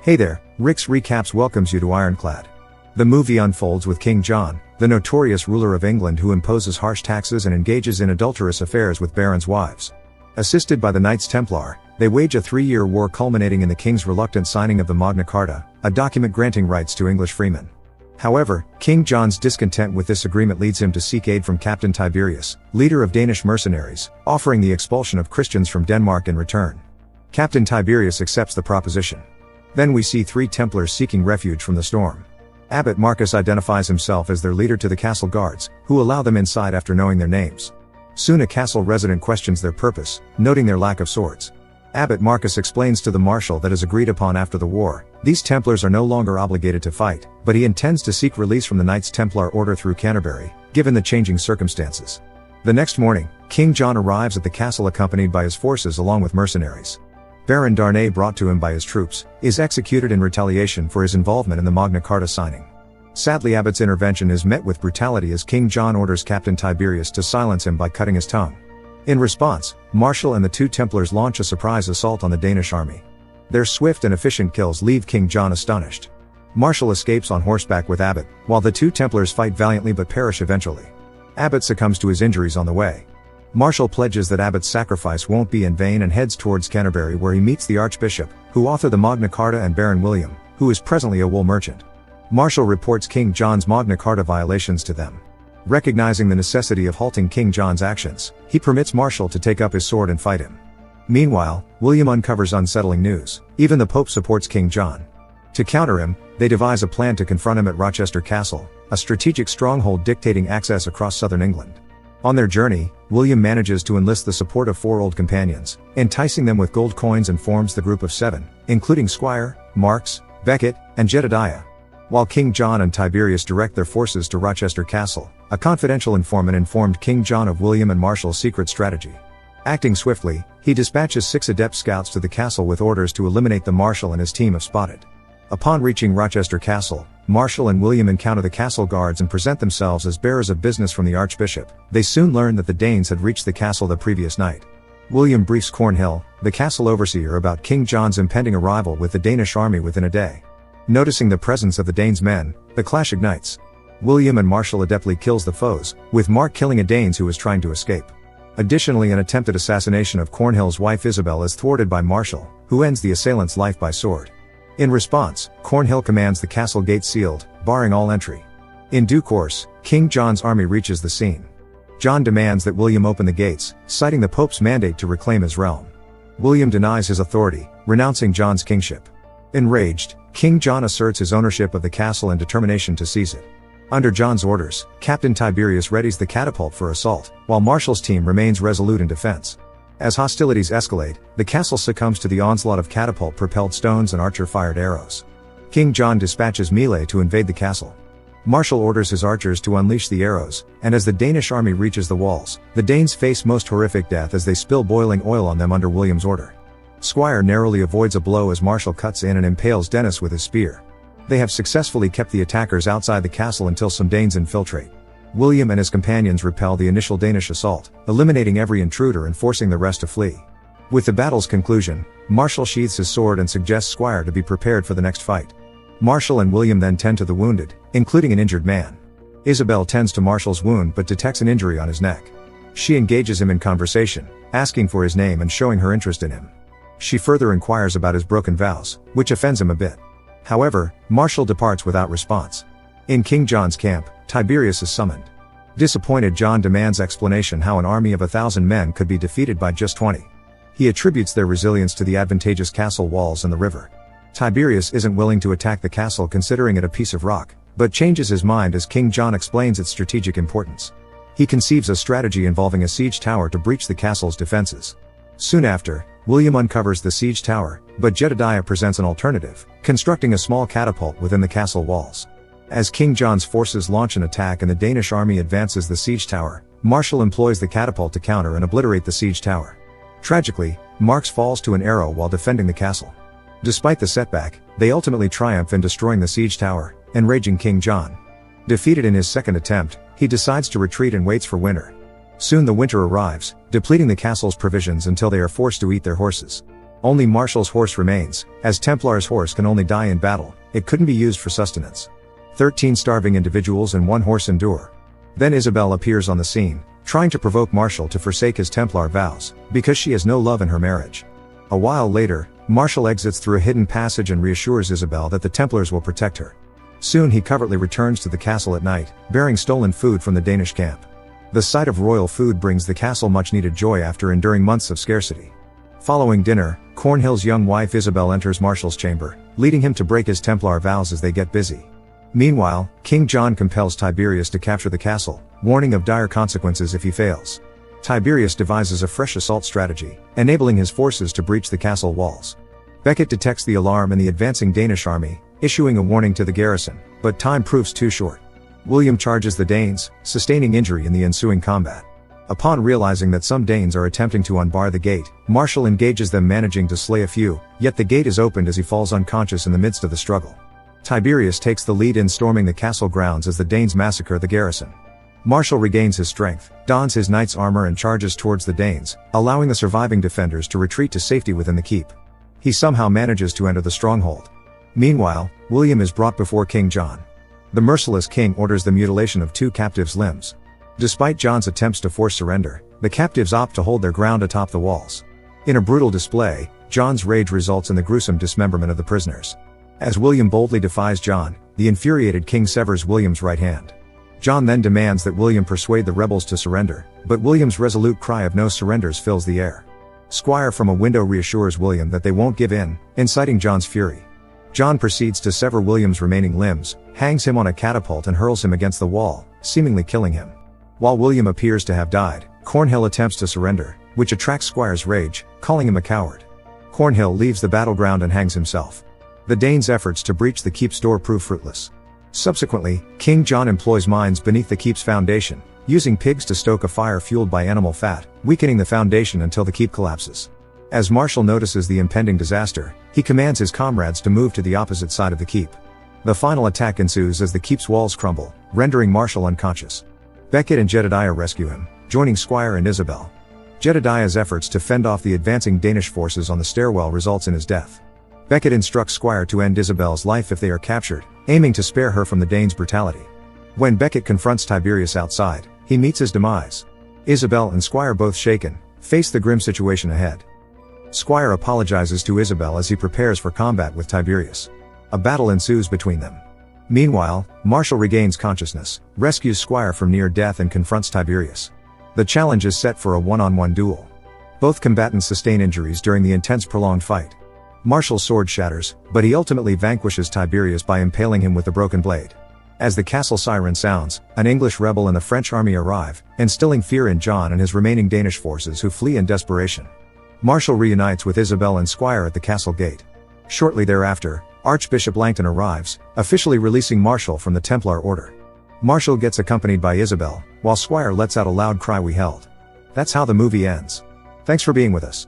Hey there, Rick's Recaps welcomes you to Ironclad. The movie unfolds with King John, the notorious ruler of England who imposes harsh taxes and engages in adulterous affairs with barons' wives. Assisted by the Knights Templar, they wage a 3-year war culminating in the king's reluctant signing of the Magna Carta, a document granting rights to English freemen. However, King John's discontent with this agreement leads him to seek aid from Captain Tiberius, leader of Danish mercenaries, offering the expulsion of Christians from Denmark in return. Captain Tiberius accepts the proposition. Then we see 3 Templars seeking refuge from the storm. Abbot Marcus identifies himself as their leader to the castle guards, who allow them inside after knowing their names. Soon a castle resident questions their purpose, noting their lack of swords. Abbot Marcus explains to the marshal that as agreed upon after the war, these Templars are no longer obligated to fight, but he intends to seek release from the Knights Templar order through Canterbury, given the changing circumstances. The next morning, King John arrives at the castle accompanied by his forces along with mercenaries. Baron Darnay, brought to him by his troops, is executed in retaliation for his involvement in the Magna Carta signing. Sadly, Abbot's intervention is met with brutality as King John orders Captain Tiberius to silence him by cutting his tongue. In response, Marshal and the 2 Templars launch a surprise assault on the Danish army. Their swift and efficient kills leave King John astonished. Marshal escapes on horseback with Abbot, while the 2 Templars fight valiantly but perish eventually. Abbot succumbs to his injuries on the way. Marshal pledges that Abbot's sacrifice won't be in vain and heads towards Canterbury, where he meets the Archbishop, who authored the Magna Carta, and Baron William, who is presently a wool merchant. Marshal reports King John's Magna Carta violations to them. Recognizing the necessity of halting King John's actions, he permits Marshal to take up his sword and fight him. Meanwhile, William uncovers unsettling news. Even the Pope supports King John. To counter him, they devise a plan to confront him at Rochester Castle, a strategic stronghold dictating access across southern England. On their journey, William manages to enlist the support of 4 old companions, enticing them with gold coins, and forms the group of 7, including Squire, Marks, Becket, and Jedediah. While King John and Tiberius direct their forces to Rochester Castle, a confidential informant informed King John of William and Marshal's secret strategy. Acting swiftly, he dispatches 6 adept scouts to the castle with orders to eliminate the Marshal and his team of Spotted. Upon reaching Rochester Castle, Marshal and William encounter the castle guards and present themselves as bearers of business from the Archbishop. They soon learn that the Danes had reached the castle the previous night. William briefs Cornhill, the castle overseer, about King John's impending arrival with the Danish army within a day. Noticing the presence of the Danes' men, the clash ignites. William and Marshal adeptly kills the foes, with Mark killing a Dane who was trying to escape. Additionally, an attempted assassination of Cornhill's wife Isabel is thwarted by Marshal, who ends the assailant's life by sword. In response, Cornhill commands the castle gate sealed, barring all entry. In due course, King John's army reaches the scene. John demands that William open the gates, citing the Pope's mandate to reclaim his realm. William denies his authority, renouncing John's kingship. Enraged, King John asserts his ownership of the castle and determination to seize it. Under John's orders, Captain Tiberius readies the catapult for assault, while Marshal's team remains resolute in defense. As hostilities escalate, the castle succumbs to the onslaught of catapult-propelled stones and archer-fired arrows. King John dispatches melee to invade the castle. Marshal orders his archers to unleash the arrows, and as the Danish army reaches the walls, the Danes face most horrific death as they spill boiling oil on them under William's order. Squire narrowly avoids a blow as Marshal cuts in and impales Dennis with his spear. They have successfully kept the attackers outside the castle until some Danes infiltrate. William and his companions repel the initial Danish assault, eliminating every intruder and forcing the rest to flee. With the battle's conclusion, Marshal sheathes his sword and suggests Squire to be prepared for the next fight. Marshal and William then tend to the wounded, including an injured man. Isabel tends to Marshal's wound but detects an injury on his neck. She engages him in conversation, asking for his name and showing her interest in him. She further inquires about his broken vows, which offends him a bit. However, Marshal departs without response. In King John's camp, Tiberius is summoned. Disappointed, John demands explanation how an army of 1,000 men could be defeated by just 20. He attributes their resilience to the advantageous castle walls and the river. Tiberius isn't willing to attack the castle, considering it a piece of rock, but changes his mind as King John explains its strategic importance. He conceives a strategy involving a siege tower to breach the castle's defenses. Soon after, William uncovers the siege tower, but Jedediah presents an alternative, constructing a small catapult within the castle walls. As King John's forces launch an attack and the Danish army advances the siege tower, Marshal employs the catapult to counter and obliterate the siege tower. Tragically, Marks falls to an arrow while defending the castle. Despite the setback, they ultimately triumph in destroying the siege tower, enraging King John. Defeated in his second attempt, he decides to retreat and waits for winter. Soon the winter arrives, depleting the castle's provisions until they are forced to eat their horses. Only Marshall's horse remains, as Templar's horse can only die in battle, it couldn't be used for sustenance. 13 starving individuals and 1 horse endure. Then Isabel appears on the scene, trying to provoke Marshall to forsake his Templar vows, because she has no love in her marriage. A while later, Marshall exits through a hidden passage and reassures Isabel that the Templars will protect her. Soon he covertly returns to the castle at night, bearing stolen food from the Danish camp. The sight of royal food brings the castle much-needed joy after enduring months of scarcity. Following dinner, Cornhill's young wife Isabel enters Marshall's chamber, leading him to break his Templar vows as they get busy. Meanwhile, King John compels Tiberius to capture the castle, warning of dire consequences if he fails. Tiberius devises a fresh assault strategy, enabling his forces to breach the castle walls. Becket detects the alarm in the advancing Danish army, issuing a warning to the garrison, but time proves too short. William charges the Danes, sustaining injury in the ensuing combat. Upon realizing that some Danes are attempting to unbar the gate, Marshall engages them, managing to slay a few, yet the gate is opened as he falls unconscious in the midst of the struggle. Tiberius takes the lead in storming the castle grounds as the Danes massacre the garrison. Marshall regains his strength, dons his knight's armor and charges towards the Danes, allowing the surviving defenders to retreat to safety within the keep. He somehow manages to enter the stronghold. Meanwhile, William is brought before King John. The merciless king orders the mutilation of 2 captives' limbs. Despite John's attempts to force surrender, the captives opt to hold their ground atop the walls. In a brutal display, John's rage results in the gruesome dismemberment of the prisoners. As William boldly defies John, the infuriated king severs William's right hand. John then demands that William persuade the rebels to surrender, but William's resolute cry of no surrenders fills the air. Squire from a window reassures William that they won't give in, inciting John's fury. John proceeds to sever William's remaining limbs, hangs him on a catapult and hurls him against the wall, seemingly killing him. While William appears to have died, Cornhill attempts to surrender, which attracts Squire's rage, calling him a coward. Cornhill leaves the battleground and hangs himself. The Danes' efforts to breach the keep's door prove fruitless. Subsequently, King John employs mines beneath the keep's foundation, using pigs to stoke a fire fueled by animal fat, weakening the foundation until the keep collapses. As Marshall notices the impending disaster, he commands his comrades to move to the opposite side of the keep. The final attack ensues as the keep's walls crumble, rendering Marshall unconscious. Becket and Jedediah rescue him, joining Squire and Isabel. Jedediah's efforts to fend off the advancing Danish forces on the stairwell results in his death. Becket instructs Squire to end Isabel's life if they are captured, aiming to spare her from the Danes' brutality. When Becket confronts Tiberius outside, he meets his demise. Isabel and Squire, both shaken, face the grim situation ahead. Squire apologizes to Isabel as he prepares for combat with Tiberius. A battle ensues between them. Meanwhile, Marshall regains consciousness, rescues Squire from near death and confronts Tiberius. The challenge is set for a one-on-one duel. Both combatants sustain injuries during the intense prolonged fight. Marshall's sword shatters, but he ultimately vanquishes Tiberius by impaling him with the broken blade. As the castle siren sounds, an English rebel and the French army arrive, instilling fear in John and his remaining Danish forces, who flee in desperation. Marshall reunites with Isabel and Squire at the castle gate. Shortly thereafter, Archbishop Langton arrives, officially releasing Marshall from the Templar order. Marshall gets accompanied by Isabel, while Squire lets out a loud cry, "We held." That's how the movie ends. Thanks for being with us.